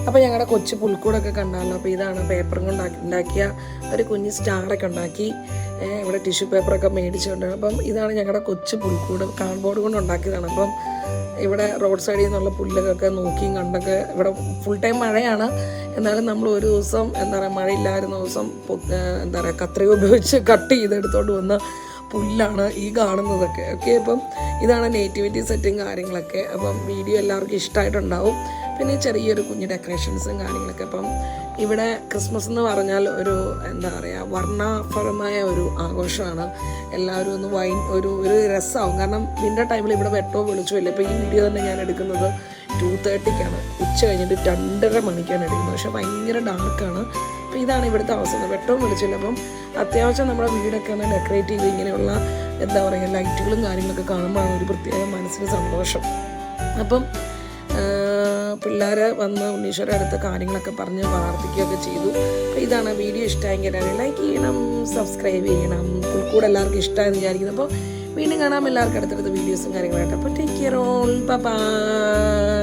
അപ്പോൾ ഞങ്ങളുടെ കൊച്ചു പുൽക്കൂടൊക്കെ കണ്ടാലോ. അപ്പോൾ ഇതാണ് പേപ്പർ കൊണ്ട് ഉണ്ടാക്കിയ ഒരു കുഞ്ഞ് സ്റ്റാറൊക്കെ ഉണ്ടാക്കി. ഇവിടെ ടിഷ്യൂ പേപ്പറൊക്കെ മേടിച്ചുകൊണ്ട്. അപ്പം ഇതാണ് ഞങ്ങളുടെ കൊച്ചു പുൽക്കൂട്, കാർഡ്ബോർഡ് കൊണ്ട് ഉണ്ടാക്കിയതാണ്. അപ്പം ഇവിടെ റോഡ് സൈഡിൽ നിന്നുള്ള പുല്ലൊക്കെ നോക്കിയും കണ്ടൊക്കെ. ഇവിടെ ഫുൾ ടൈം മഴയാണ്, എന്നാലും നമ്മൾ ഒരു ദിവസം എന്താ പറയുക, മഴയില്ലായിരുന്ന ദിവസം എന്താ പറയുക, കത്രിക ഉപയോഗിച്ച് കട്ട് ചെയ്തെടുത്തോണ്ട് വന്ന പുല്ലാണ് ഈ കാണുന്നതൊക്കെ. ഓക്കെ, അപ്പം ഇതാണ് നേറ്റിവിറ്റി സെറ്റും കാര്യങ്ങളൊക്കെ. അപ്പം വീഡിയോ എല്ലാവർക്കും ഇഷ്ടമായിട്ടുണ്ടാവും. പിന്നെ ചെറിയൊരു കുഞ്ഞു ഡെക്കറേഷൻസും കാര്യങ്ങളൊക്കെ. അപ്പം ഇവിടെ ക്രിസ്മസ് എന്ന് പറഞ്ഞാൽ ഒരു എന്താ പറയുക, വർണ്ണപരമായ ഒരു ആഘോഷമാണ്. എല്ലാവരും ഒന്ന് ഒരു രസമാവും. കാരണം വിൻ്റർ ടൈമിൽ ഇവിടെ വെട്ടോ വെളിച്ചമില്ല. ഇപ്പോൾ ഈ വീഡിയോ തന്നെ ഞാൻ എടുക്കുന്നത് 2:30-ക്കാണ്, ഉച്ച കഴിഞ്ഞിട്ട് 2:30 മണിക്കാണ് എടുക്കുന്നത്. പക്ഷേ ഭയങ്കര ഡാർക്കാണ്. അപ്പോൾ ഇതാണ് ഇവിടുത്തെ അവസ്ഥ, വെട്ടവും വെളിച്ചില്ല. അപ്പം അത്യാവശ്യം നമ്മുടെ വീടൊക്കെ ഒന്ന് ഡെക്കറേറ്റ് ചെയ്ത് ഇങ്ങനെയുള്ള എന്താ പറയുക ലൈറ്റുകളും കാര്യങ്ങളൊക്കെ കാണുമ്പോഴാണ് ഒരു പ്രത്യേക മനസ്സിന് സന്തോഷം. അപ്പം പിള്ളേർ വന്ന് ഉണ്ണീശ്വരൻ്റെ അടുത്ത കാര്യങ്ങളൊക്കെ പറഞ്ഞ് പ്രാർത്ഥിക്കുകയൊക്കെ ചെയ്തു. അപ്പോൾ ഇതാണ് വീഡിയോ. ഇഷ്ടമായെങ്കിൽ ലൈക്ക് ചെയ്യണം, സബ്സ്ക്രൈബ് ചെയ്യണം. പുൽക്കൂട് എല്ലാവർക്കും ഇഷ്ടമായെന്ന് വിചാരിക്കുന്നു. അപ്പോൾ വീണ്ടും കാണാം എല്ലാവർക്കും അടുത്തടുത്ത വീഡിയോസും കാര്യങ്ങളായിട്ട്. അപ്പോൾ ടേക്ക് കെയർ ഓൾ, ബൈ.